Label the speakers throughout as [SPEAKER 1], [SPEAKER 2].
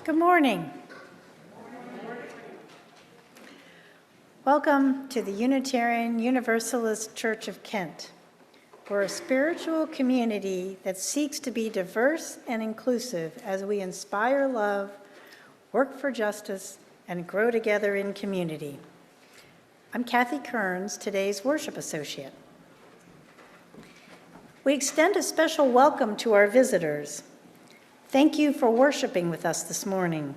[SPEAKER 1] Good morning. Welcome to the Unitarian Universalist Church of Kent. We're a spiritual community that seeks to be diverse and inclusive as we inspire love, work for justice, and grow together in community. I'm Kathy Kearns, today's worship associate. We extend a special welcome to our visitors. Thank you for worshiping with us this morning.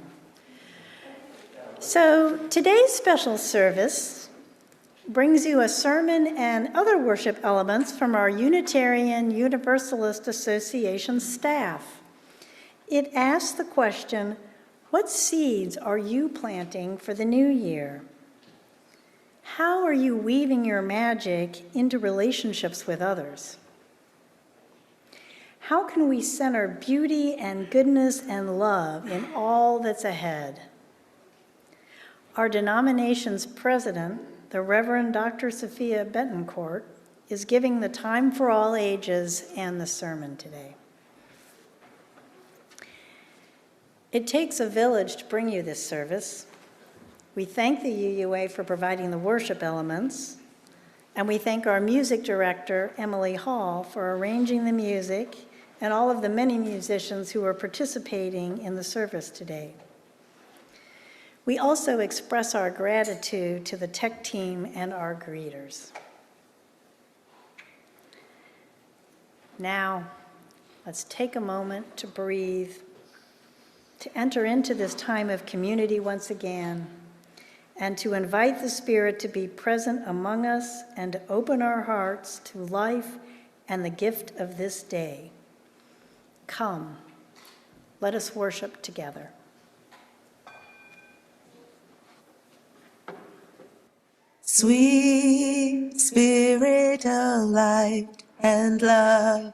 [SPEAKER 1] So today's special service brings you a sermon and other worship elements from our Unitarian Universalist Association staff. It asks the question, what seeds are you planting for the new year? How are you weaving your magic into relationships with others? How can we center beauty and goodness and love in all that's ahead? Our denomination's president, the Reverend Dr. Sofía Betancourt, is giving the time for all ages and the sermon today. It takes a village to bring you this service. We thank the UUA for providing the worship elements, and we thank our music director, Emily Hall, for arranging the music and all of the many musicians who are participating in the service today. We also express our gratitude to the tech team and our greeters. Now, let's take a moment to breathe, to enter into this time of community once again, and to invite the Spirit to be present among us and to open our hearts to life and the gift of this day. Come, let us worship together.
[SPEAKER 2] Sweet Spirit of light and love,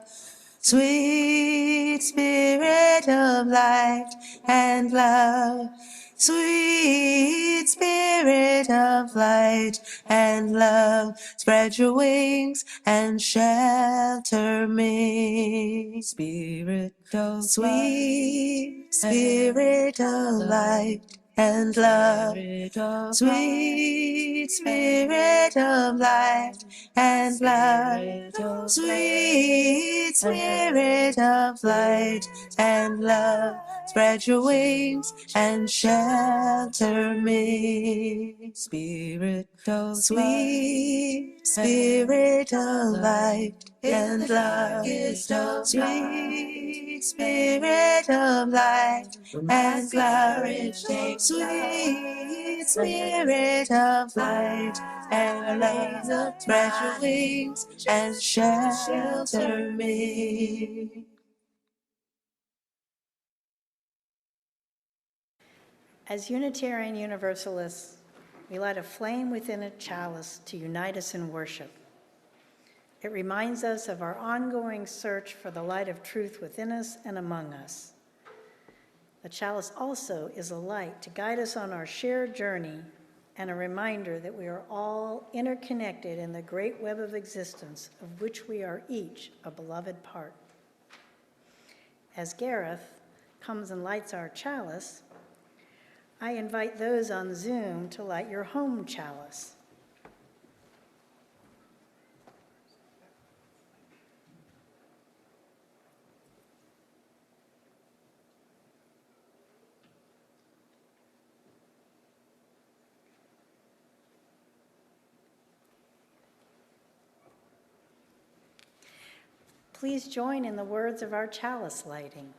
[SPEAKER 2] sweet Spirit of light and love, sweet Spirit of light and love, spread your wings and shelter me. Spirit of sweet Spirit of light and love, sweet Spirit of light and love, sweet Spirit of light and love, spread your wings and shelter me. Spirit of sweet Spirit of light and love, sweet Spirit of light and love, sweet Spirit of light and love, spread your wings and shelter me.
[SPEAKER 1] As Unitarian Universalists, we light a flame within a chalice to unite us in worship. It reminds us of our ongoing search for the light of truth within us and among us. The chalice also is a light to guide us on our shared journey and a reminder that we are all interconnected in the great web of existence of which we are each a beloved part. As Gareth comes and lights our chalice, I invite those on Zoom to light your home chalice. Please join in the words of our chalice lighting.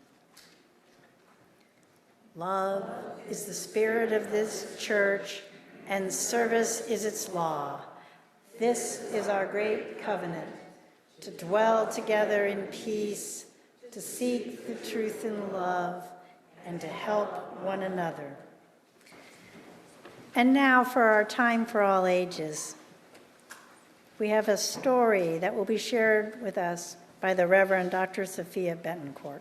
[SPEAKER 1] Love is the spirit of this church, and service is its law. This is our great covenant, to dwell together in peace, to seek the truth in love, and to help one another. And now for our time for all ages. We have a story that will be shared with us by the Reverend Dr. Sofía Betancourt.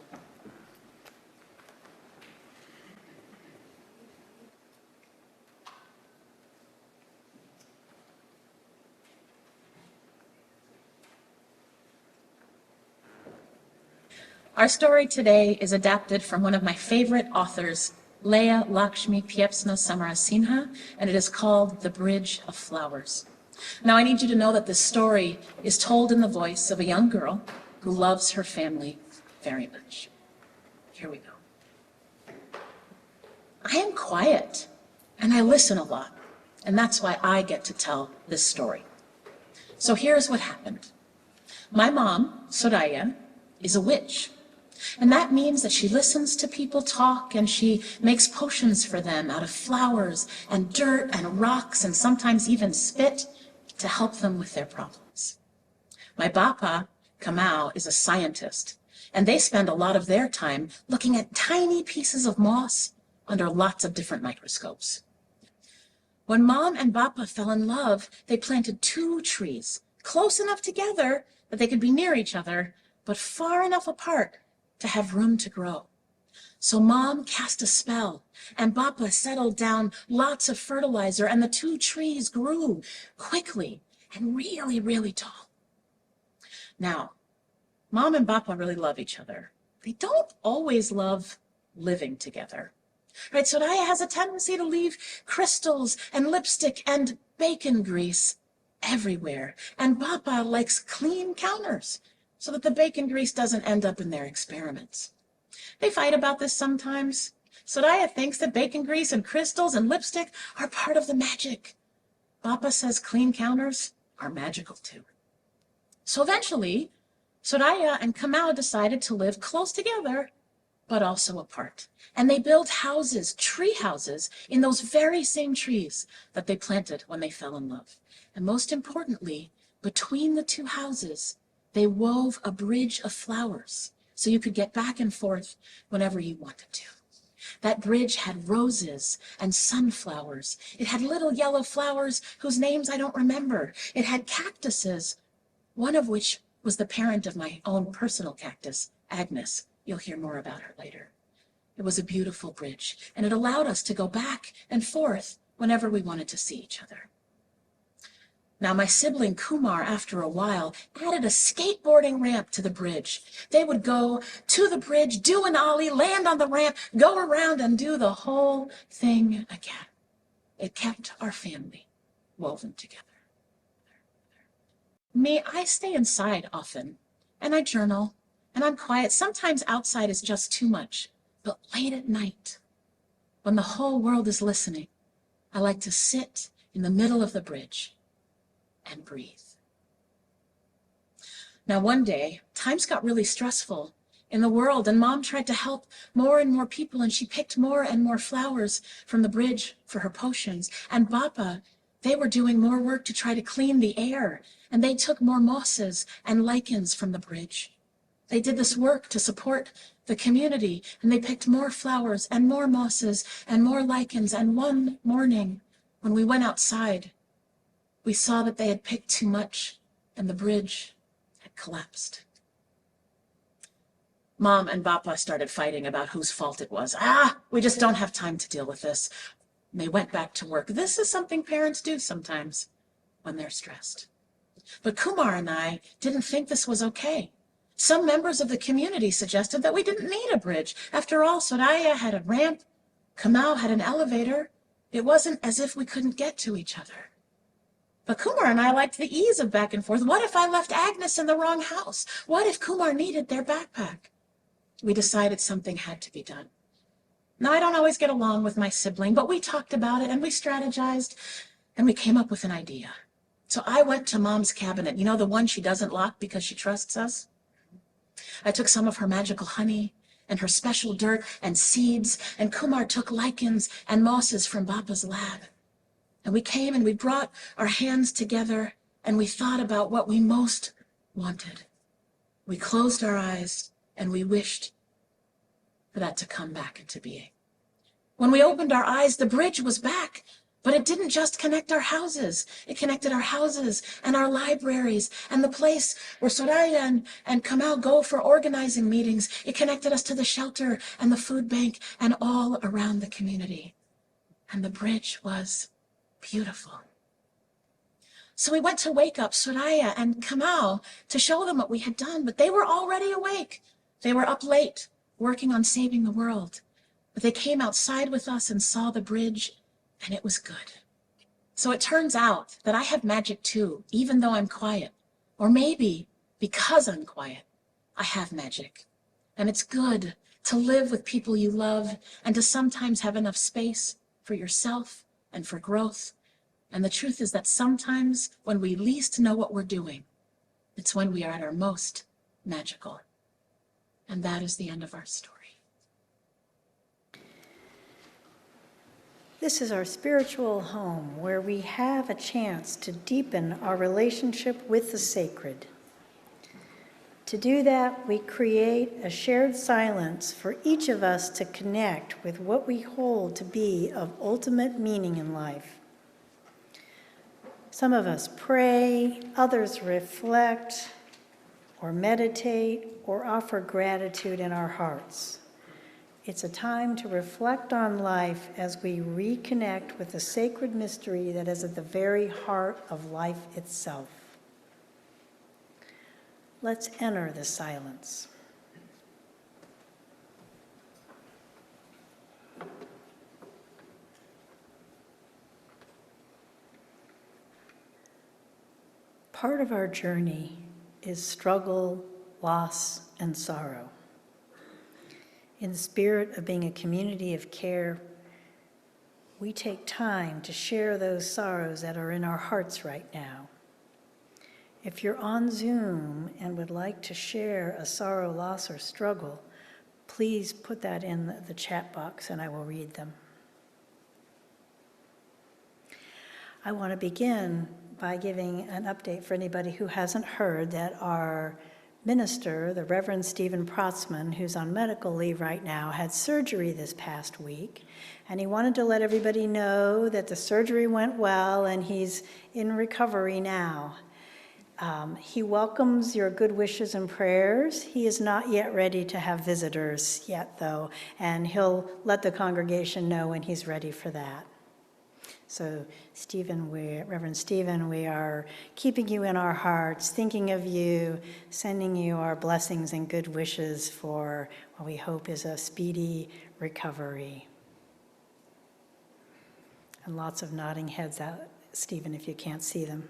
[SPEAKER 3] Our story today is adapted from one of my favorite authors, Leah Lakshmi Piepsna Samarasinha, and it is called The Bridge of Flowers. Now, I need you to know that this story is told in the voice of a young girl who loves her family very much. Here we go. I am quiet, and I listen a lot, and that's why I get to tell this story. So here's what happened. My mom, Soraya, is a witch. And that means that she listens to people talk and she makes potions for them out of flowers and dirt and rocks and sometimes even spit to help them with their problems. My Papa, Kamau, is a scientist, and they spend a lot of their time looking at tiny pieces of moss under lots of different microscopes. When Mom and Papa fell in love, they planted 2 trees, close enough together that they could be near each other, but far enough apart to have room to grow. So Mom cast a spell, and Papa settled down lots of fertilizer, and the 2 trees grew quickly and really, really tall. Now, Mom and Papa really love each other. They don't always love living together. Right, Soraya has a tendency to leave crystals and lipstick and bacon grease everywhere, and Papa likes clean counters so that the bacon grease doesn't end up in their experiments. They fight about this sometimes. Soraya thinks that bacon grease and crystals and lipstick are part of the magic. Papa says clean counters are magical too. So eventually, Soraya and Kamau decided to live close together, but also apart. And they built houses, tree houses, in those very same trees that they planted when they fell in love. And most importantly, between the 2 houses, they wove a bridge of flowers so you could get back and forth whenever you wanted to. That bridge had roses and sunflowers. It had little yellow flowers whose names I don't remember. It had cactuses, one of which was the parent of my own personal cactus, Agnes. You'll hear more about her later. It was a beautiful bridge, and it allowed us to go back and forth whenever we wanted to see each other. Now, my sibling Kumar, after a while, added a skateboarding ramp to the bridge. They would go to the bridge, do an ollie, land on the ramp, go around and do the whole thing again. It kept our family woven together. Me, I stay inside often, and I journal, and I'm quiet. Sometimes outside is just too much, but late at night, when the whole world is listening, I like to sit in the middle of the bridge and breathe. Now, one day, times got really stressful in the world, and Mom tried to help more and more people, and she picked more and more flowers from the bridge for her potions. And Papa, they were doing more work to try to clean the air, and they took more mosses and lichens from the bridge. They did this work to support the community, and they picked more flowers and more mosses and more lichens. And one morning, when we went outside, we saw that they had picked too much, and the bridge had collapsed. Mom and Papa started fighting about whose fault it was. We just don't have time to deal with this. And they went back to work. This is something parents do sometimes when they're stressed. But Kumar and I didn't think this was okay. Some members of the community suggested that we didn't need a bridge. After all, Soraya had a ramp, Kamau had an elevator. It wasn't as if we couldn't get to each other. But Kumar and I liked the ease of back and forth. What if I left Agnes in the wrong house? What if Kumar needed their backpack? We decided something had to be done. Now, I don't always get along with my sibling, but we talked about it and we strategized and we came up with an idea. So I went to Mom's cabinet, you know, the one she doesn't lock because she trusts us. I took some of her magical honey and her special dirt and seeds, and Kumar took lichens and mosses from Papa's lab. And we came and we brought our hands together and we thought about what we most wanted. We closed our eyes and we wished for that to come back into being. When we opened our eyes, the bridge was back, but it didn't just connect our houses. It connected our houses and our libraries and the place where Soraya and Kamau go for organizing meetings. It connected us to the shelter and the food bank and all around the community. And the bridge was beautiful. So we went to wake up Soraya and Kamau to show them what we had done, but they were already awake. They were up late, working on saving the world. But they came outside with us and saw the bridge, and it was good. So it turns out that I have magic too, even though I'm quiet. Or maybe because I'm quiet, I have magic. And it's good to live with people you love and to sometimes have enough space for yourself and for growth. And the truth is that sometimes when we least know what we're doing, it's when we are at our most magical. And that is the end of our story.
[SPEAKER 1] This is our spiritual home where we have a chance to deepen our relationship with the sacred. To do that, we create a shared silence for each of us to connect with what we hold to be of ultimate meaning in life. Some of us pray, others reflect, or meditate, or offer gratitude in our hearts. It's a time to reflect on life as we reconnect with the sacred mystery that is at the very heart of life itself. Let's enter the silence. Part of our journey is struggle, loss, and sorrow. In the spirit of being a community of care, we take time to share those sorrows that are in our hearts right now. If you're on Zoom and would like to share a sorrow, loss, or struggle, please put that in the chat box and I will read them. I want to begin by giving an update for anybody who hasn't heard that our minister, the Reverend Stephen Protzman, who's on medical leave right now, had surgery this past week, and he wanted to let everybody know that the surgery went well and he's in recovery now. He welcomes your good wishes and prayers. He is not yet ready to have visitors yet, though, and he'll let the congregation know when he's ready for that. So, Reverend Stephen, we are keeping you in our hearts, thinking of you, sending you our blessings and good wishes for what we hope is a speedy recovery. And lots of nodding heads out, Stephen, if you can't see them.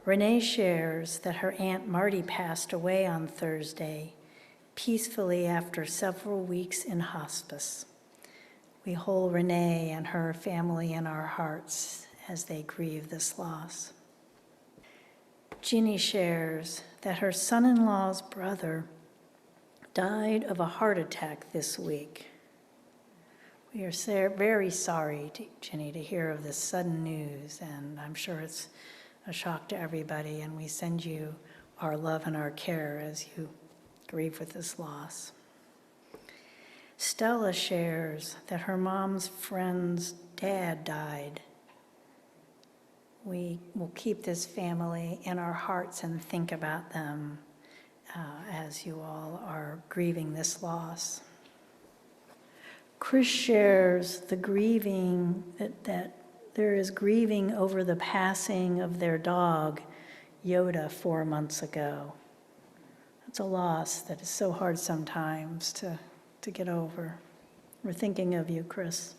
[SPEAKER 1] Renee shares that her Aunt Marty passed away on Thursday, peacefully after several weeks in hospice. We hold Renee and her family in our hearts as they grieve this loss. Ginny shares that her son-in-law's brother died of a heart attack this week. We are very sorry, Ginny, to hear of this sudden news, and I'm sure it's a shock to everybody, and we send you our love and our care as you grieve with this loss. Stella shares that her mom's friend's dad died. We will keep this family in our hearts and think about them as you all are grieving this loss. Chris shares the grieving, that there is grieving over the passing of their dog, Yoda, 4 months ago. It's a loss that is so hard sometimes to get over. We're thinking of you, Chris.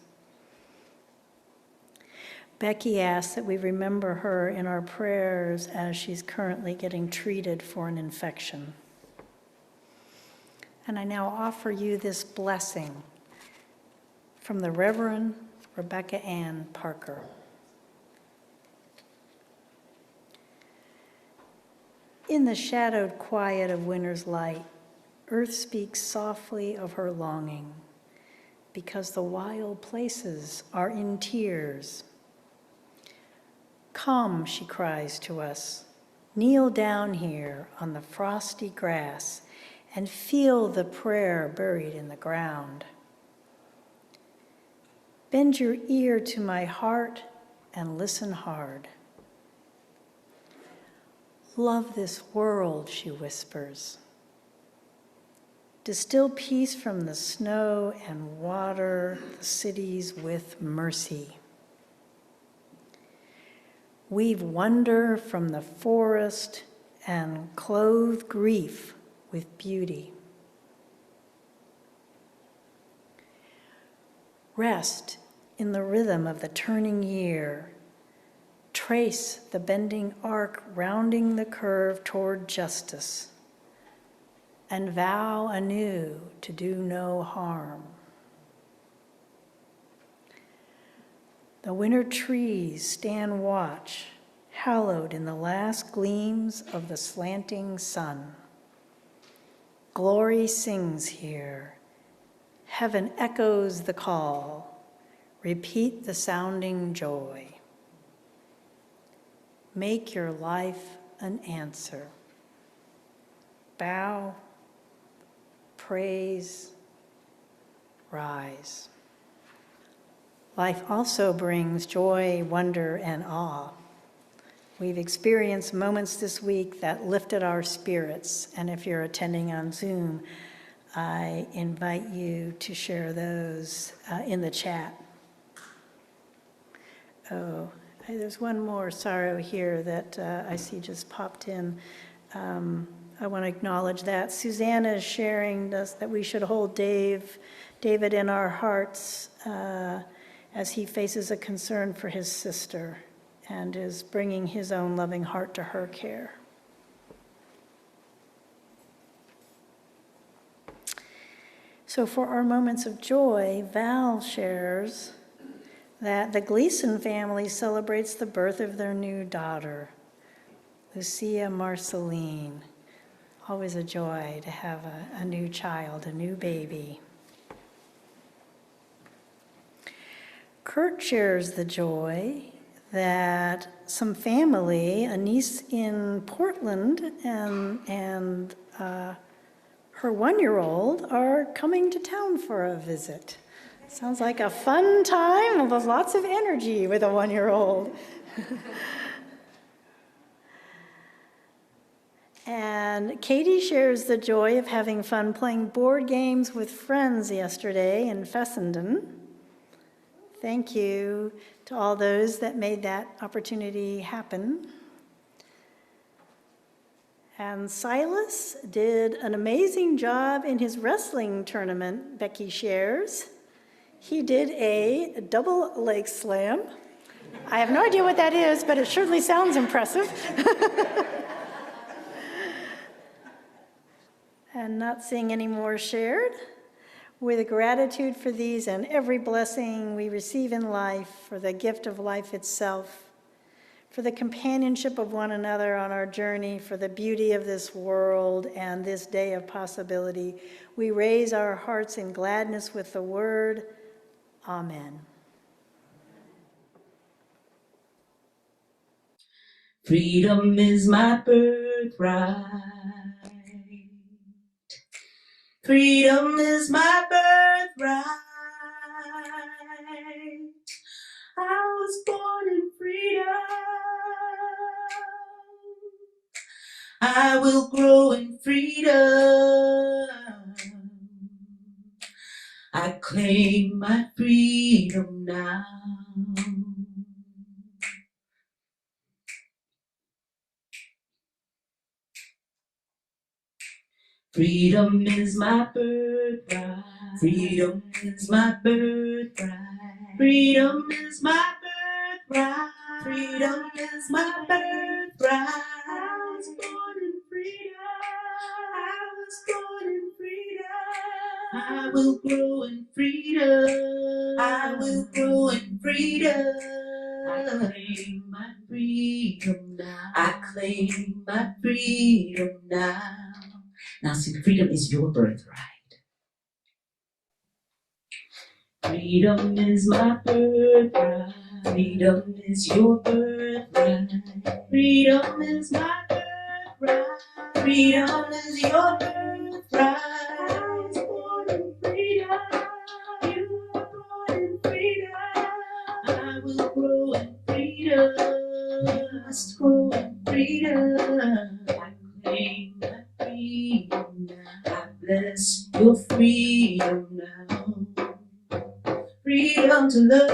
[SPEAKER 1] Becky asks that we remember her in our prayers as she's currently getting treated for an infection. And I now offer you this blessing from the Reverend Rebecca Ann Parker. In the shadowed quiet of winter's light, earth speaks softly of her longing, because the wild places are in tears. Come, she cries to us, kneel down here on the frosty grass and feel the prayer buried in the ground. Bend your ear to my heart and listen hard. Love this world, she whispers. Distill peace from the snow and water the cities with mercy. Weave wonder from the forest and clothe grief with beauty. Rest in the rhythm of the turning year. Trace the bending arc rounding the curve toward justice, and vow anew to do no harm. The winter trees stand watch, hallowed in the last gleams of the slanting sun. Glory sings here. Heaven echoes the call. Repeat the sounding joy. Make your life an answer. Bow, praise, rise. Life also brings joy, wonder, and awe. We've experienced moments this week that lifted our spirits, and if you're attending on Zoom, I invite you to share those in the chat. Oh, there's one more sorrow here that I see just popped in. I want to acknowledge that. Susanna is sharing that we should hold David in our hearts as he faces a concern for his sister and is bringing his own loving heart to her care. So for our moments of joy, Val shares that the Gleason family celebrates the birth of their new daughter, Lucia Marceline. Always a joy to have a new child, a new baby. Kurt shares the joy that some family, a niece in Portland and her 1-year-old, are coming to town for a visit. Sounds like a fun time with lots of energy with a 1-year-old. And Katie shares the joy of having fun playing board games with friends yesterday in Fessenden. Thank you to all those that made that opportunity happen. And Silas did an amazing job in his wrestling tournament, Becky shares. He did a double leg slam. I have no idea what that is, but it certainly sounds impressive. And not seeing any more shared. With gratitude for these and every blessing we receive in life, for the gift of life itself, for the companionship of one another on our journey, for the beauty of this world and this day of possibility, we raise our hearts in gladness with the word, Amen.
[SPEAKER 2] Freedom is my birthright. Freedom is my birthright. I was born in freedom. I will grow in freedom. I claim my freedom now. Freedom is my birthright. Freedom is my birthright. Freedom is my birthright. Freedom is my birthright. I was born in freedom. I was born in freedom. I will grow in freedom. I will grow in freedom. I claim my freedom now. I claim my freedom now. Now, see, freedom is your birthright. Freedom is my birthright. Freedom is your birthright. Freedom is my birthright. Freedom is your birthright. I was born in freedom. You were born in freedom. I will grow in freedom. You must grow in freedom. I claim my freedom now. I bless your freedom now. Freedom to love,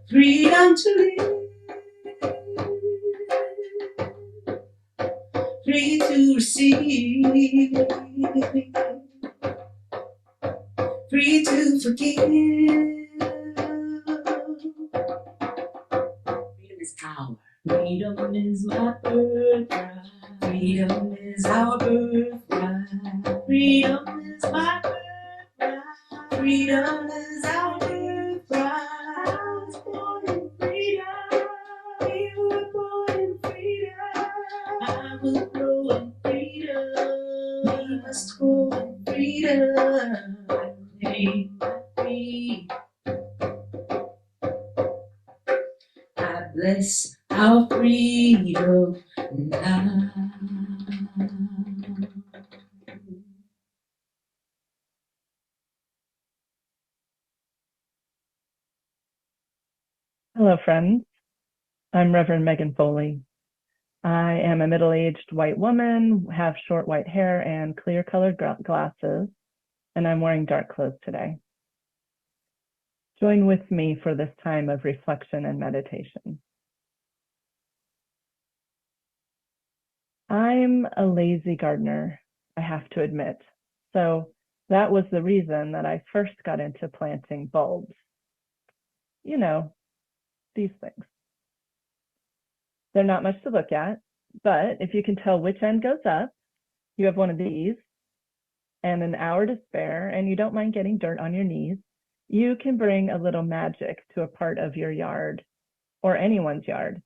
[SPEAKER 2] freedom to live, free to receive, free to forgive. Freedom is power. Freedom is my birthright. Freedom is our birthright. Freedom is my birthright. Freedom is our birthright. I was born in freedom. We were born in freedom. I will grow in freedom. We must grow in freedom. Claim my freedom. I bless our freedom now.
[SPEAKER 4] Hello, friends. I'm Reverend Megan Foley. I am a middle-aged white woman, have short white hair and clear-colored glasses, and I'm wearing dark clothes today. Join with me for this time of reflection and meditation. I'm a lazy gardener, I have to admit. So that was the reason that I first got into planting bulbs. You know, these things. They're not much to look at, but if you can tell which end goes up, you have one of these and an hour to spare, and you don't mind getting dirt on your knees, you can bring a little magic to a part of your yard or anyone's yard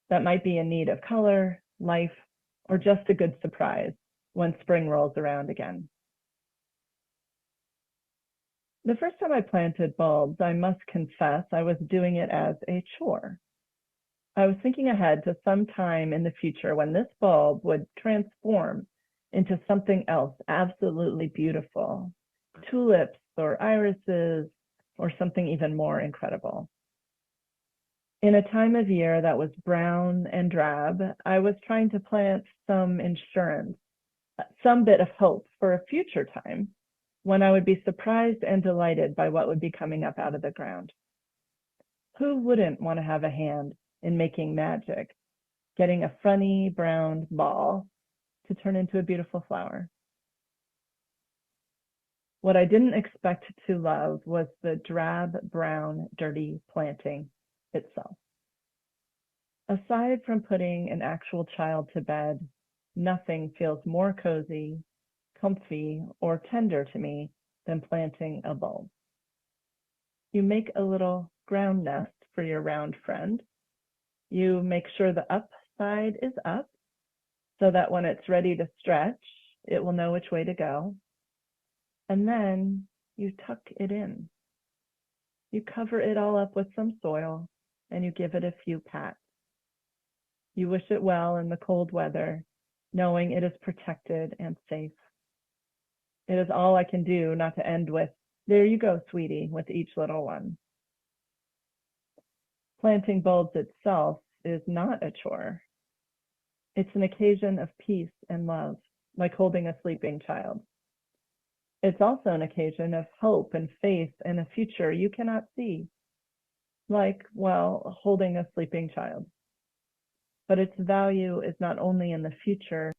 [SPEAKER 4] that might be in need of color, life, or just a good surprise when spring rolls around again. The first time I planted bulbs, I must confess I was doing it as a chore. I was thinking ahead to some time in the future when this bulb would transform into something else absolutely beautiful, tulips or irises or something even more incredible. In a time of year that was brown and drab, I was trying to plant some insurance, some bit of hope for a future time when I would be surprised and delighted by what would be coming up out of the ground. Who wouldn't want to have a hand in making magic, getting a funny brown ball to turn into a beautiful flower? What I didn't expect to love was the drab, brown, dirty planting itself. Aside from putting an actual child to bed, nothing feels more cozy, comfy, or tender to me than planting a bulb. You make a little ground nest for your round friend. You make sure the up side is up so that when it's ready to stretch, it will know which way to go. And then you tuck it in. You cover it all up with some soil and you give it a few pats. You wish it well in the cold weather, knowing it is protected and safe. It is all I can do not to end with, "There you go, sweetie," with each little one. Planting bulbs itself is not a chore. It's an occasion of peace and love, like holding a sleeping child. It's also an occasion of hope and faith in a future you cannot see, like, well, holding a sleeping child. But its value is not only in the future.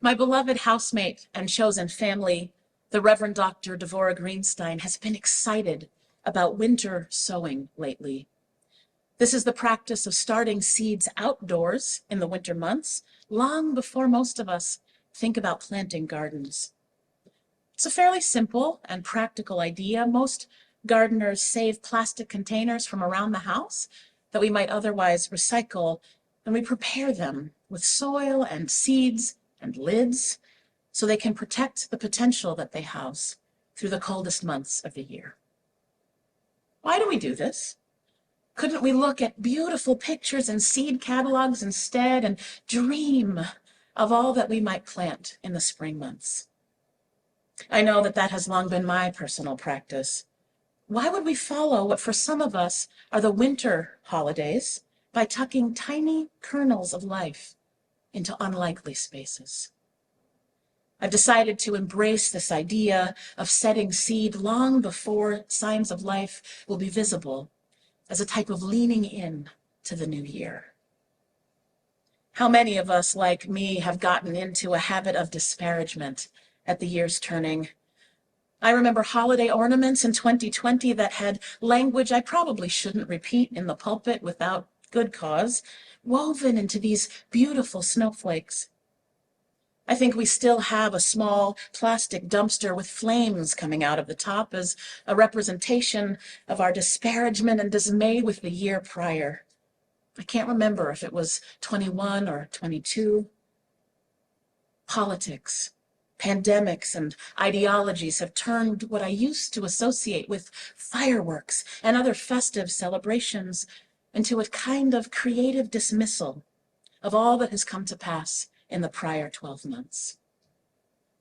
[SPEAKER 3] My beloved housemate and chosen family, the Reverend Dr. Devorah Greenstein, has been excited about winter sowing lately. This is the practice of starting seeds outdoors in the winter months, long before most of us think about planting gardens. It's a fairly simple and practical idea. Most gardeners save plastic containers from around the house that we might otherwise recycle, and we prepare them with soil and seeds and lids so they can protect the potential that they house through the coldest months of the year. Why do we do this? Couldn't we look at beautiful pictures and seed catalogs instead and dream of all that we might plant in the spring months? I know that has long been my personal practice. Why would we follow what for some of us are the winter holidays by tucking tiny kernels of life into unlikely spaces? I've decided to embrace this idea of setting seed long before signs of life will be visible as a type of leaning in to the new year. How many of us, like me, have gotten into a habit of disparagement at the year's turning? I remember holiday ornaments in 2020 that had language I probably shouldn't repeat in the pulpit without good cause, woven into these beautiful snowflakes. I think we still have a small plastic dumpster with flames coming out of the top as a representation of our disparagement and dismay with the year prior. I can't remember if it was 21 or 22. Politics, pandemics, and ideologies have turned what I used to associate with fireworks and other festive celebrations into a kind of creative dismissal of all that has come to pass in the prior 12 months.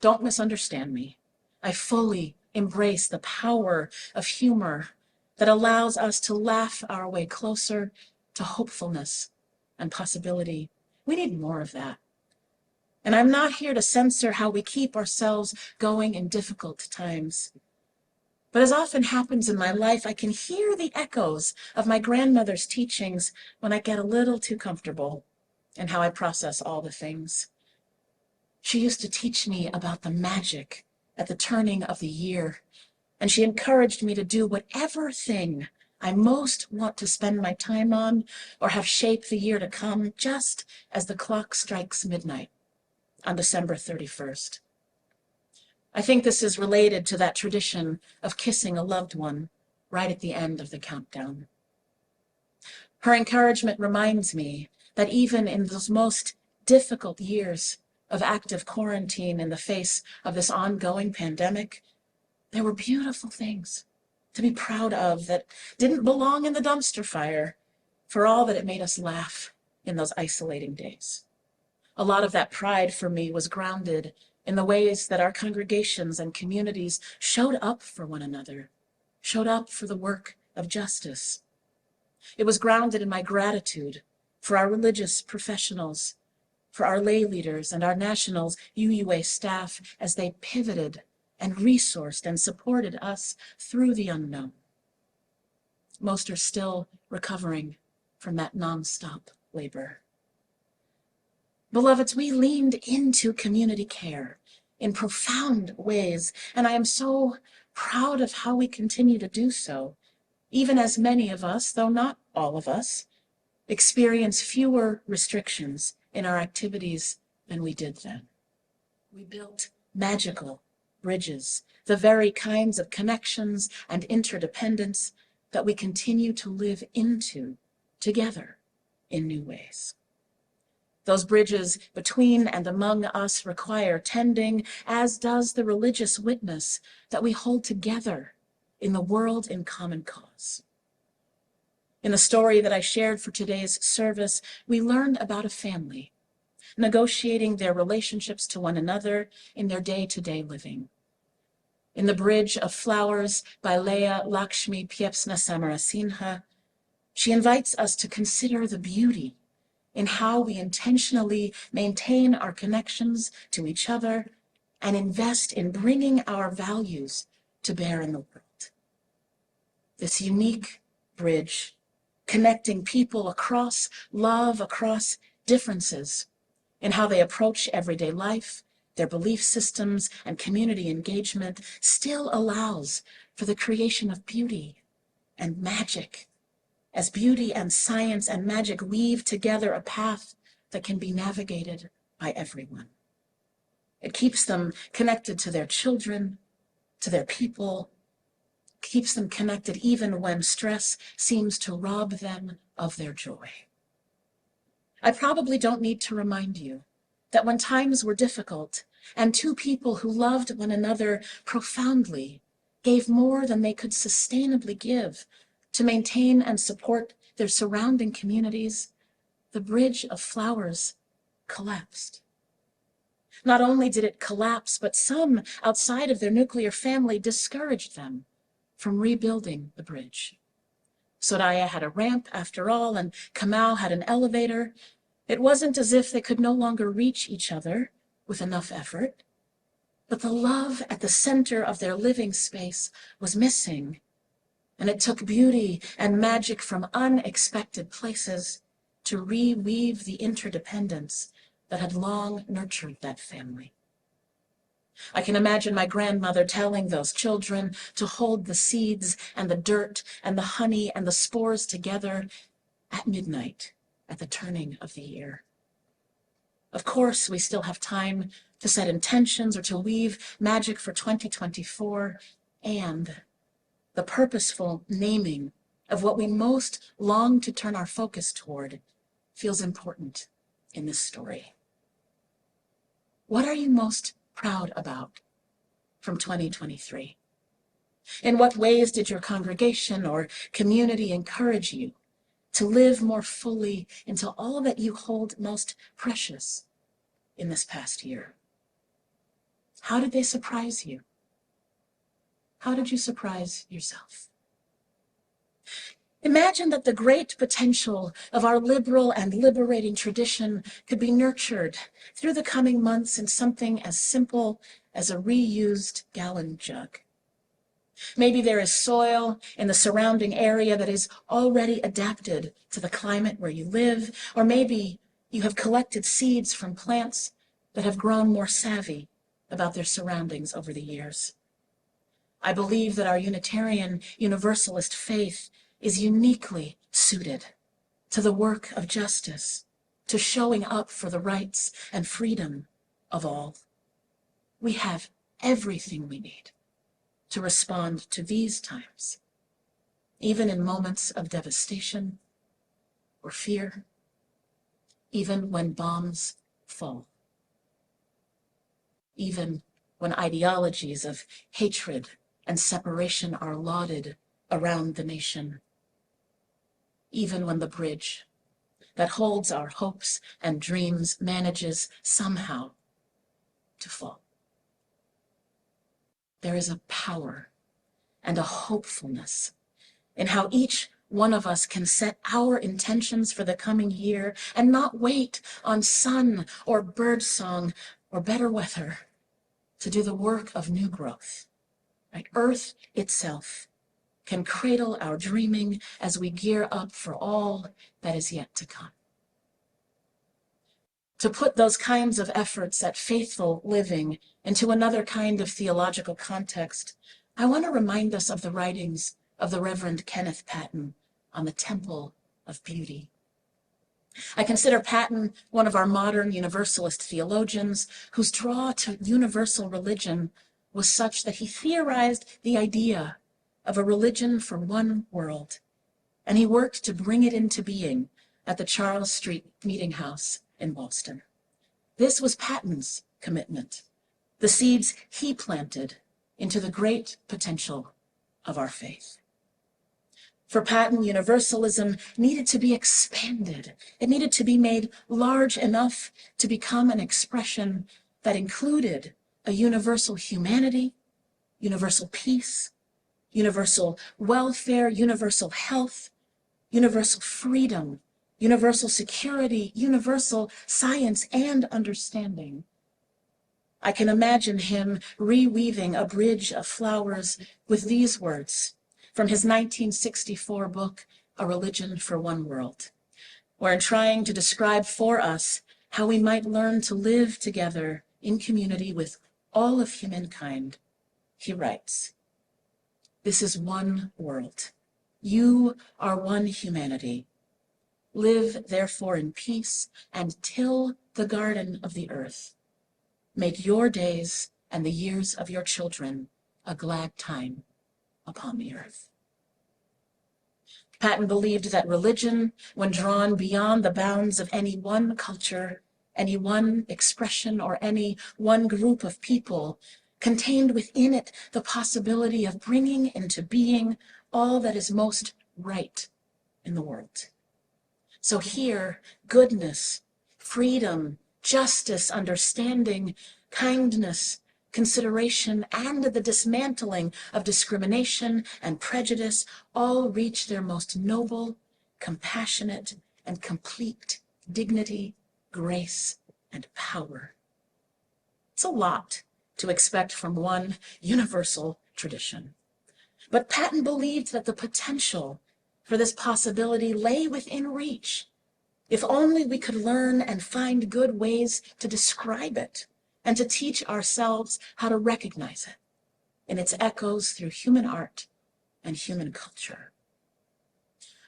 [SPEAKER 3] Don't misunderstand me. I fully embrace the power of humor that allows us to laugh our way closer to hopefulness and possibility. We need more of that. And I'm not here to censor how we keep ourselves going in difficult times. But as often happens in my life, I can hear the echoes of my grandmother's teachings when I get a little too comfortable in how I process all the things. She used to teach me about the magic at the turning of the year, and she encouraged me to do whatever thing I most want to spend my time on or have shaped the year to come, just as the clock strikes midnight on December 31st. I think this is related to that tradition of kissing a loved one right at the end of the countdown. Her encouragement reminds me that even in those most difficult years of active quarantine in the face of this ongoing pandemic, there were beautiful things to be proud of that didn't belong in the dumpster fire, for all that it made us laugh in those isolating days. A lot of that pride for me was grounded in the ways that our congregations and communities showed up for one another, showed up for the work of justice. It was grounded in my gratitude for our religious professionals, for our lay leaders and our national UUA staff as they pivoted and resourced and supported us through the unknown. Most are still recovering from that nonstop labor. Beloveds, we leaned into community care in profound ways, and I am so proud of how we continue to do so, even as many of us, though not all of us, experience fewer restrictions in our activities than we did then. We built magical bridges, the very kinds of connections and interdependence that we continue to live into together in new ways. Those bridges between and among us require tending, as does the religious witness that we hold together in the world in common cause. In the story that I shared for today's service, we learned about a family negotiating their relationships to one another in their day-to-day living. In The Bridge of Flowers by Leah Lakshmi Piepzna Samarasinha, she invites us to consider the beauty in how we intentionally maintain our connections to each other and invest in bringing our values to bear in the world. This unique bridge connecting people across love, across differences in how they approach everyday life, their belief systems, and community engagement, still allows for the creation of beauty and magic, as beauty and science and magic weave together a path that can be navigated by everyone. It keeps them connected to their children, to their people, keeps them connected even when stress seems to rob them of their joy. I probably don't need to remind you that when times were difficult and two people who loved one another profoundly gave more than they could sustainably give to maintain and support their surrounding communities, the Bridge of Flowers collapsed. Not only did it collapse, but some outside of their nuclear family discouraged them from rebuilding the bridge. Soraya had a ramp after all, and Kamau had an elevator. It wasn't as if they could no longer reach each other with enough effort, but the love at the center of their living space was missing, and it took beauty and magic from unexpected places to reweave the interdependence that had long nurtured that family. I can imagine my grandmother telling those children to hold the seeds and the dirt and the honey and the spores together at midnight at the turning of the year. Of course, we still have time to set intentions or to weave magic for 2024, and the purposeful naming of what we most long to turn our focus toward feels important in this story. What are you most proud about from 2023? In what ways did your congregation or community encourage you to live more fully into all that you hold most precious in this past year? How did they surprise you? How did you surprise yourself? Imagine that the great potential of our liberal and liberating tradition could be nurtured through the coming months in something as simple as a reused gallon jug. Maybe there is soil in the surrounding area that is already adapted to the climate where you live, or maybe you have collected seeds from plants that have grown more savvy about their surroundings over the years. I believe that our Unitarian Universalist faith is uniquely suited to the work of justice, to showing up for the rights and freedom of all. We have everything we need to respond to these times, even in moments of devastation or fear, even when bombs fall, even when ideologies of hatred and separation are lauded around the nation, even when the bridge that holds our hopes and dreams manages somehow to fall. There is a power and a hopefulness in how each one of us can set our intentions for the coming year and not wait on sun or bird song or better weather to do the work of new growth. Right? Earth itself can cradle our dreaming as we gear up for all that is yet to come. To put those kinds of efforts at faithful living into another kind of theological context, I want to remind us of the writings of the Reverend Kenneth Patton on the Temple of Beauty. I consider Patton one of our modern Universalist theologians whose draw to universal religion was such that he theorized the idea of a religion for one world, and he worked to bring it into being at the Charles Street Meeting House in Boston. This was Patton's commitment, the seeds he planted into the great potential of our faith. For Patton, universalism needed to be expanded. It needed to be made large enough to become an expression that included a universal humanity, universal peace, universal welfare, universal health, universal freedom, universal security, universal science and understanding. I can imagine him reweaving a bridge of flowers with these words from his 1964 book, A Religion for One World, where in trying to describe for us how we might learn to live together in community with all of humankind, he writes, "This is one world. You are one humanity. Live, therefore, in peace and till the garden of the earth. Make your days and the years of your children a glad time upon the earth." Patton believed that religion, when drawn beyond the bounds of any one culture, any one expression, or any one group of people, contained within it the possibility of bringing into being all that is most right in the world. So here, goodness, freedom, justice, understanding, kindness, consideration, and the dismantling of discrimination and prejudice all reach their most noble, compassionate, and complete dignity, grace, and power. It's a lot to expect from one universal tradition. But Patton believed that the potential for this possibility lay within reach If only we could learn and find good ways to describe it and to teach ourselves how to recognize it in its echoes through human art and human culture.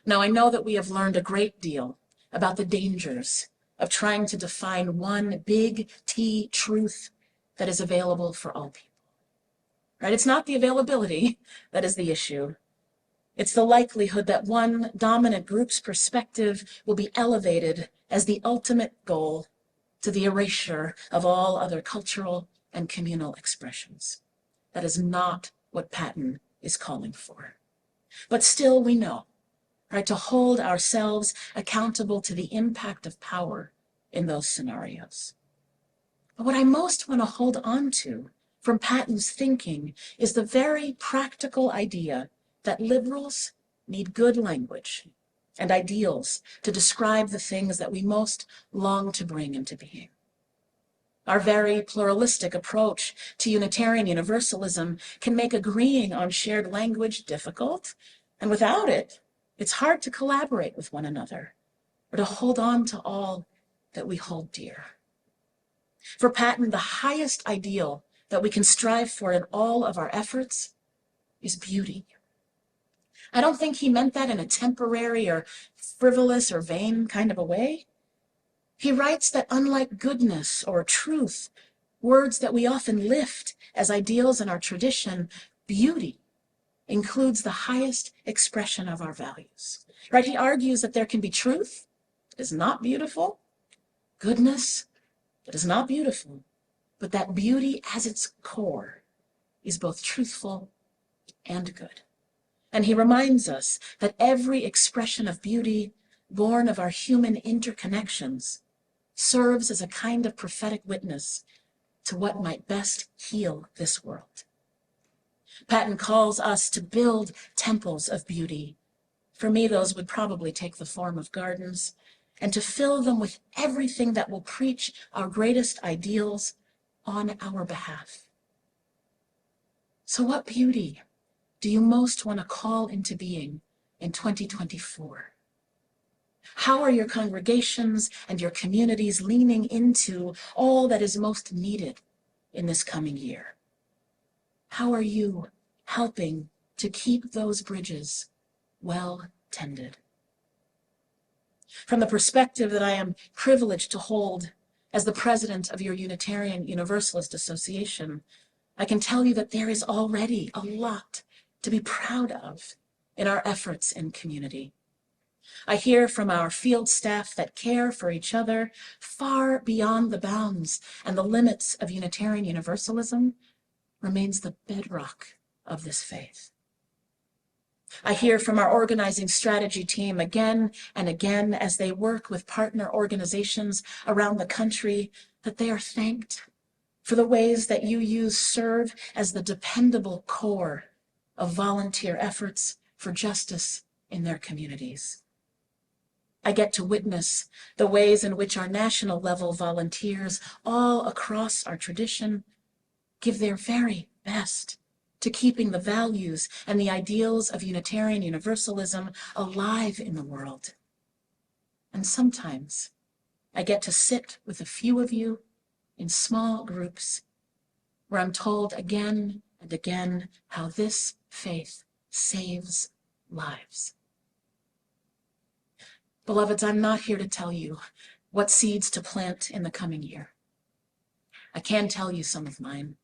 [SPEAKER 3] Now, I know that we have learned a great deal about the dangers of trying to define one big T truth that is available for all people. Right? It's not the availability that is the issue. It's the likelihood that one dominant group's perspective will be elevated as the ultimate goal to the erasure of all other cultural and communal expressions. That is not what Patton is calling for. But still we know, right, to hold ourselves accountable to the impact of power in those scenarios. But what I most want to hold on to from Patton's thinking is the very practical idea that liberals need good language and ideals to describe the things that we most long to bring into being. Our very pluralistic approach to Unitarian Universalism can make agreeing on shared language difficult, and without it, it's hard to collaborate with one another or to hold on to all that we hold dear. For Patton, the highest ideal that we can strive for in all of our efforts is beauty. I don't think he meant that in a temporary or frivolous or vain kind of a way. He writes that unlike goodness or truth, words that we often lift as ideals in our tradition, beauty includes the highest expression of our values. Right? He argues that there can be truth that is not beautiful, goodness that is not beautiful, but that beauty as its core is both truthful and good. And he reminds us that every expression of beauty born of our human interconnections serves as a kind of prophetic witness to what might best heal this world. Patton calls us to build temples of beauty. For me, those would probably take the form of gardens, and to fill them with everything that will preach our greatest ideals on our behalf. So what beauty do you most want to call into being in 2024? How are your congregations and your communities leaning into all that is most needed in this coming year? How are you helping to keep those bridges well tended? From the perspective that I am privileged to hold as the president of your Unitarian Universalist Association, I can tell you that there is already a lot to be proud of in our efforts in community. I hear from our field staff that care for each other far beyond the bounds and the limits of Unitarian Universalism remains the bedrock of this faith. I hear from our organizing strategy team again and again as they work with partner organizations around the country that they are thanked for the ways that you serve as the dependable core of volunteer efforts for justice in their communities. I get to witness the ways in which our national level volunteers all across our tradition give their very best to keeping the values and the ideals of Unitarian Universalism alive in the world. And sometimes I get to sit with a few of you in small groups where I'm told again and again how this faith saves lives. Beloveds, I'm not here to tell you what seeds to plant in the coming year. I can tell you some of mine.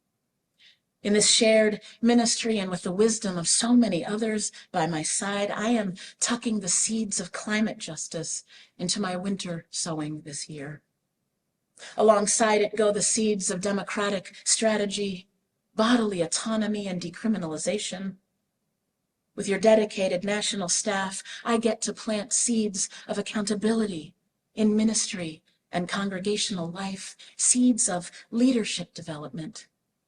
[SPEAKER 3] In this shared ministry and with the wisdom of so many others by my side, I am tucking the seeds of climate justice into my winter sowing this year. Alongside it go the seeds of democratic strategy, bodily autonomy, and decriminalization. With your dedicated national staff, I get to plant seeds of accountability in ministry and congregational life, seeds of leadership development,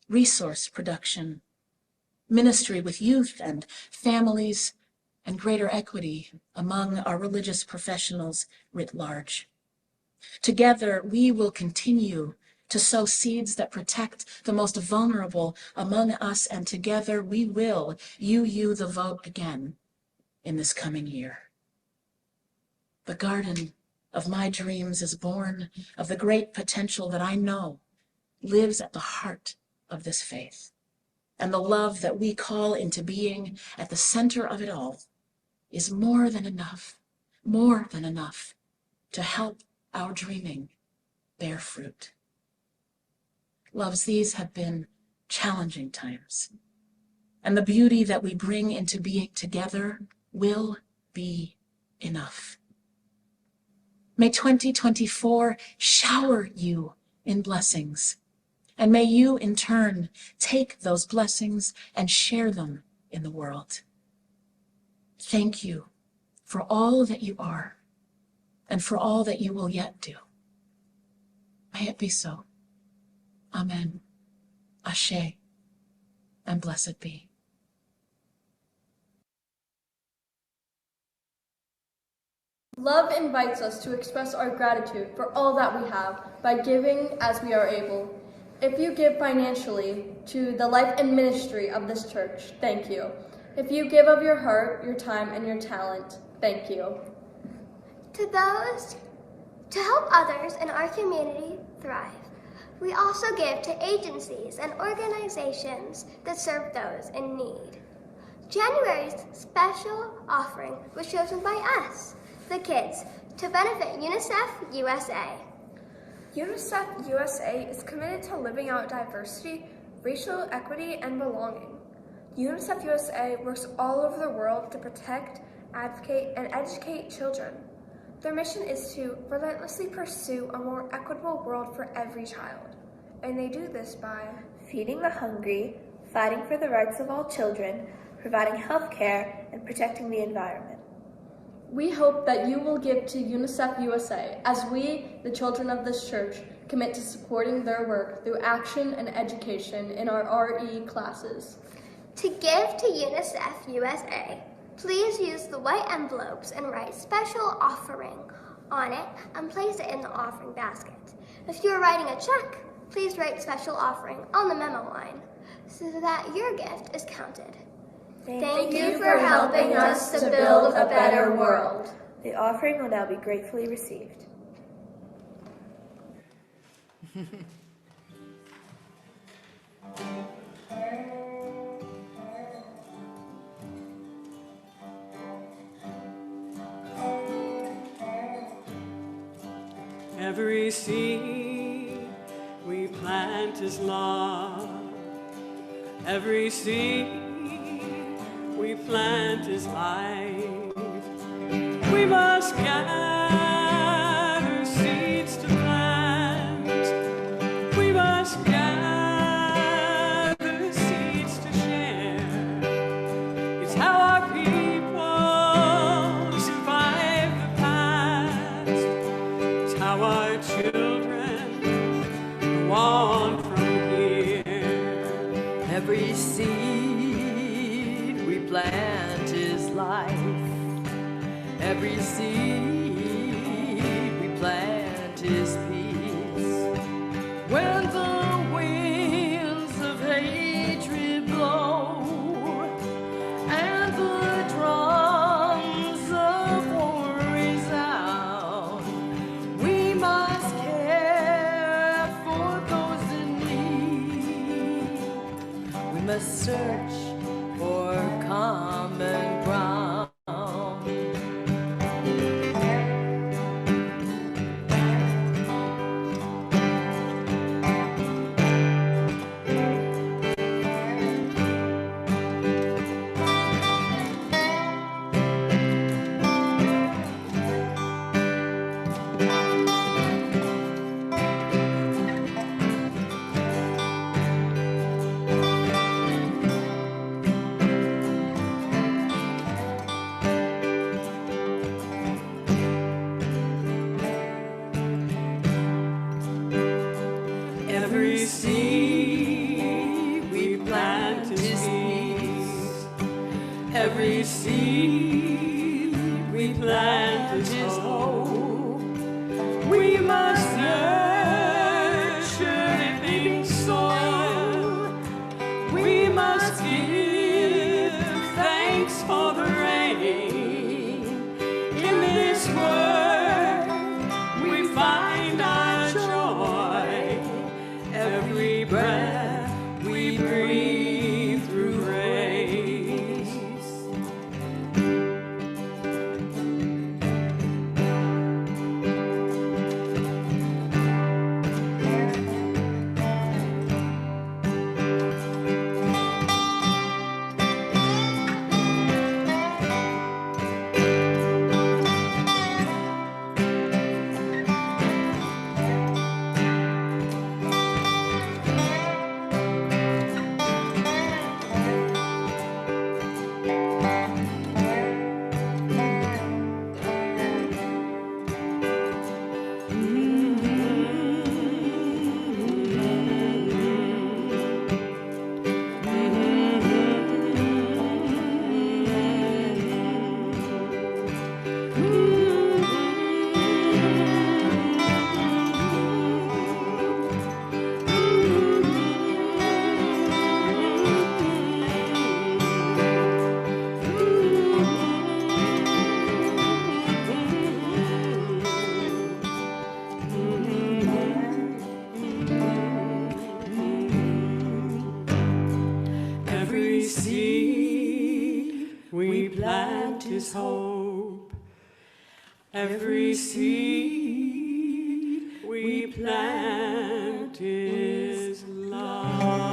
[SPEAKER 3] resource production, ministry with youth and families, and greater equity among our religious professionals writ large. Together, we will continue to sow seeds that protect the most vulnerable among us, and together we will you the vote again in this coming year. The garden of my dreams is born of the great potential that I know lives at the heart of this faith. And the love that we call into being at the center of it all is more than enough to help our dreaming bear fruit. Loves, these have been challenging times, and the beauty that we bring into being together will be enough. May 2024 shower you in blessings, and may you in turn take those blessings and share them in the world. Thank you for all that you are and for all that you will yet do. May it be so. Amen. Ashe, and blessed be.
[SPEAKER 5] Love invites us to express our gratitude for all that we have by giving as we are able. If you give financially to the life and ministry of this church, thank you. If you give of your heart, your time, and your talent, thank you.
[SPEAKER 6] To help others in our community thrive, we also give to agencies and organizations that serve those in need. January's special offering was chosen by us, the kids, to benefit UNICEF USA.
[SPEAKER 7] UNICEF USA is committed to living out diversity, racial equity, and belonging. UNICEF USA works all over the world to protect, advocate, and educate children. Their mission is to relentlessly pursue a more equitable world for every child. And they do this by
[SPEAKER 8] feeding the hungry, fighting for the rights of all children, providing health care, and protecting the environment.
[SPEAKER 5] We hope that you will give to UNICEF USA as we, the children of this church, commit to supporting their work through action and education in our RE classes.
[SPEAKER 6] To give to UNICEF USA, please use the white envelopes and write special offering on it and place it in the offering basket. If you are writing a check, please write special offering on the memo line so that your gift is counted.
[SPEAKER 8] Thank
[SPEAKER 6] you for helping us to build a better world.
[SPEAKER 8] The offering will now be gratefully received.
[SPEAKER 9] Every seed we plant is love. Every seed we plant is life. We must gather seeds to plant. We must gather seeds to share. It's how our people survive the past. It's how our children go on from here.
[SPEAKER 10] Every seed we plant is life. Every seed we plant is peace. When the winds of hatred blow and the drums of war resound, we must care for those in need. We must search for common ground.
[SPEAKER 9] is hope. Every seed we plant is love.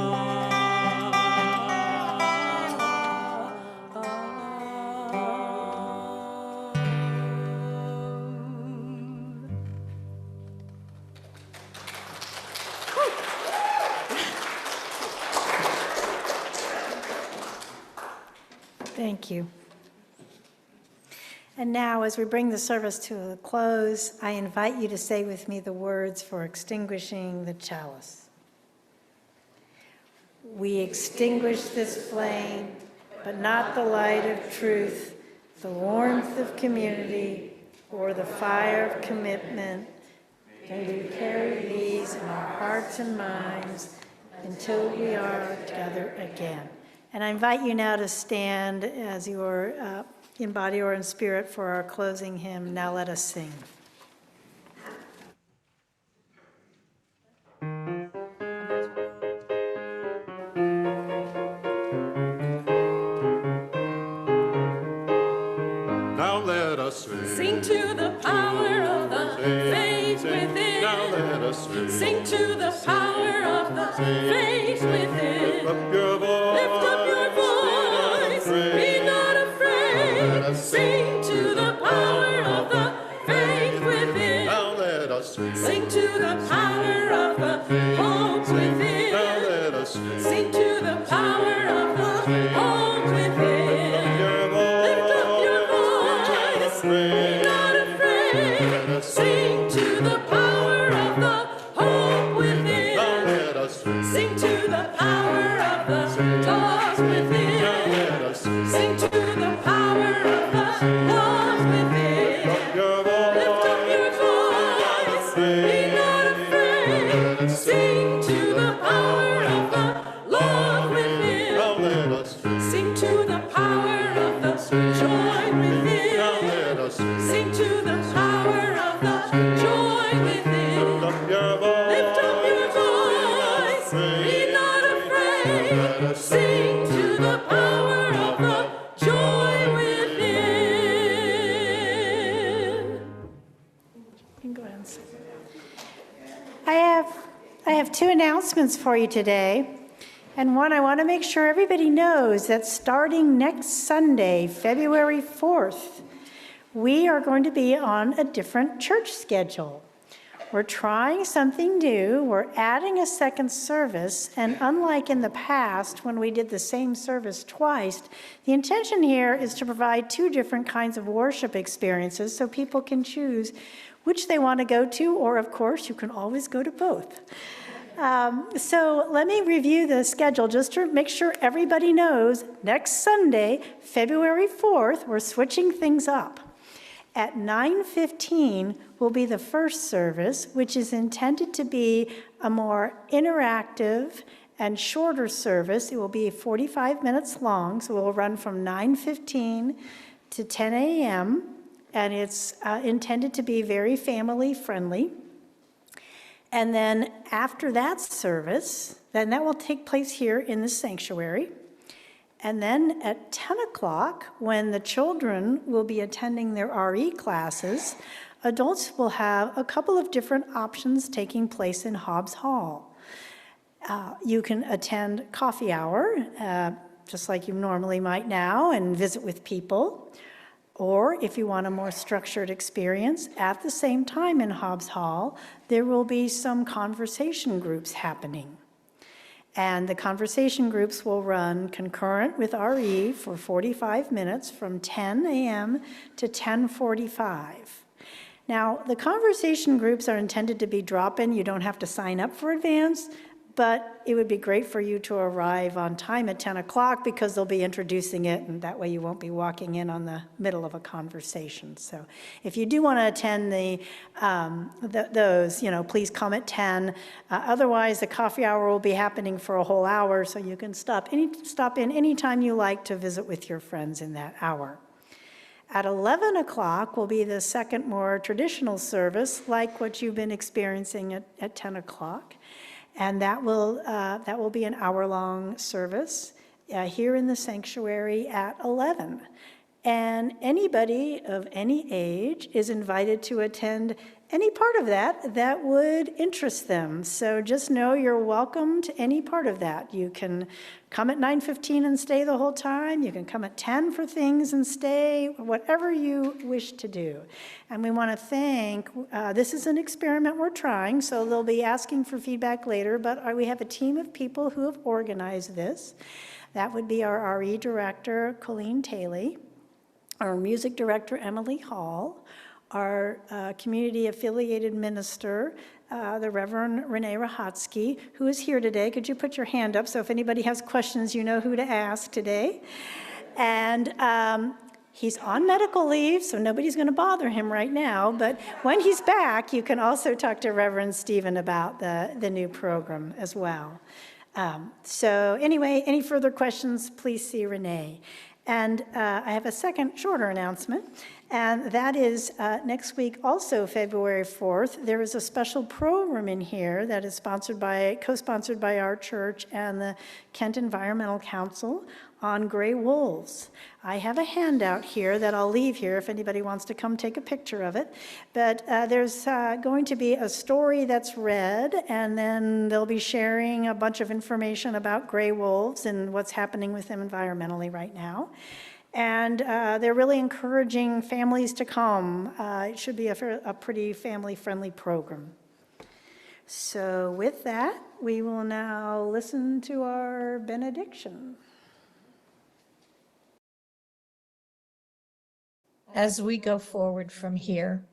[SPEAKER 1] Thank you. And now, as we bring the service to a close, I invite you to say with me the words for extinguishing the chalice. We extinguish this flame, but not the light of truth, the warmth of community, or the fire of commitment. May we carry these in our hearts and minds until we are together again. And I invite you now to stand as you are in body or in spirit for our closing hymn. Now let us sing.
[SPEAKER 11] Now let us sing.
[SPEAKER 10] Sing to the power of the faith within.
[SPEAKER 11] Now let us sing.
[SPEAKER 10] Sing to the power of the faith within.
[SPEAKER 11] Lift up your voice.
[SPEAKER 10] Lift up your voice. Be not afraid. Sing to the power of the faith within.
[SPEAKER 11] Now let us sing.
[SPEAKER 10] Sing to the power of the hope within.
[SPEAKER 11] Now let us sing.
[SPEAKER 10] Sing to the power of the hope within. Lift up your voice. Be not afraid. Sing to the power of the hope within.
[SPEAKER 11] Now let us sing.
[SPEAKER 10] Sing to the power of the cause within.
[SPEAKER 11] Now let us sing.
[SPEAKER 10] Sing to the power of the love within. Lift up your voice. Be not afraid. Sing to the power of the love within.
[SPEAKER 11] Now let us sing.
[SPEAKER 10] Sing to the power of the joy within.
[SPEAKER 11] Now let us sing.
[SPEAKER 10] Sing to the power of the joy within.
[SPEAKER 11] Lift up your voice.
[SPEAKER 10] Lift up your voice. Be not afraid. Sing to the power of the joy within.
[SPEAKER 1] You can go ahead and sing. I have two announcements for you today. And one, I want to make sure everybody knows that starting next Sunday, February 4th, we are going to be on a different church schedule. We're trying something new. We're adding a second service, and unlike in the past when we did the same service twice, the intention here is to provide two different kinds of worship experiences so people can choose which they want to go to, or of course, you can always go to both. So let me review the schedule just to make sure everybody knows. Next Sunday, February 4th, we're switching things up. At 9:15 will be the first service, which is intended to be a more interactive and shorter service. It will be 45 minutes long, so it will run from 9:15 to 10 a.m., and it's intended to be very family friendly. And then after that service, then that will take place here in the sanctuary. And then at 10 o'clock, when the children will be attending their RE classes, adults will have a couple of different options taking place in Hobbs Hall. You can attend coffee hour, just like you normally might now, and visit with people. Or if you want a more structured experience, at the same time in Hobbs Hall, there will be some conversation groups happening. And the conversation groups will run concurrent with RE for 45 minutes from 10 a.m. to 10:45. Now, the conversation groups are intended to be drop-in. You don't have to sign up for advance, but it would be great for you to arrive on time at 10 o'clock because they'll be introducing it, and that way you won't be walking in on the middle of a conversation. So if you do want to attend those, please come at 10. Otherwise, the coffee hour will be happening for a whole hour, so you can stop in anytime you like to visit with your friends in that hour. At 11 o'clock will be the second more traditional service, like what you've been experiencing at 10 o'clock. And that will be an hour-long service here in the sanctuary at 11. And anybody of any age is invited to attend any part of that that would interest them. So just know you're welcome to any part of that. You can come at 9:15 and stay the whole time. You can come at 10 for things and stay, whatever you wish to do. And we want to thank, this is an experiment we're trying, so they'll be asking for feedback later, but we have a team of people who have organized this. That would be our RE director, Colleen Taylor, our music director, Emily Hall, our community-affiliated minister, the Reverend Renee Rahatsky, who is here today. Could you put your hand up so if anybody has questions, you know who to ask today? And he's on medical leave, so nobody's going to bother him right now. But when he's back, you can also talk to Reverend Stephen about the new program as well. So anyway, any further questions, please see Renee. And I have a second shorter announcement, and that is next week, also February 4th, there is a special program in here that is co-sponsored by our church and the Kent Environmental Council on gray wolves. I have a handout here that I'll leave here if anybody wants to come take a picture of it. But there's going to be a story that's read, and then they'll be sharing a bunch of information about gray wolves and what's happening with them environmentally right now. And they're really encouraging families to come. It should be a pretty family-friendly program. So with that, we will now listen to our benediction.
[SPEAKER 12] As we go forward from here,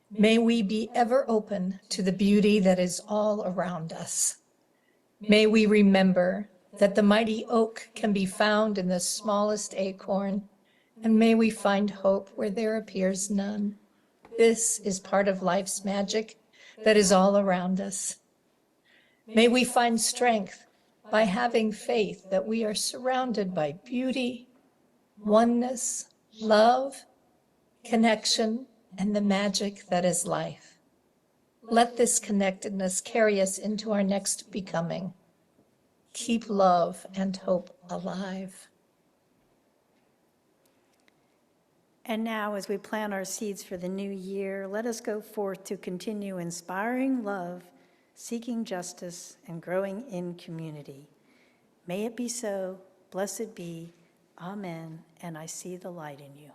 [SPEAKER 12] may we be ever open to the beauty that is all around us. May we remember that the mighty oak can be found in the smallest acorn, and may we find hope where there appears none. This is part of life's magic that is all around us. May we find strength by having faith that we are surrounded by beauty, oneness, love, connection, and the magic that is life. Let this connectedness carry us into our next becoming. Keep love and hope alive.
[SPEAKER 1] And now, as we plant our seeds for the new year, let us go forth to continue inspiring love, seeking justice, and growing in community. May it be so. Blessed be. Amen. And I see the light in you.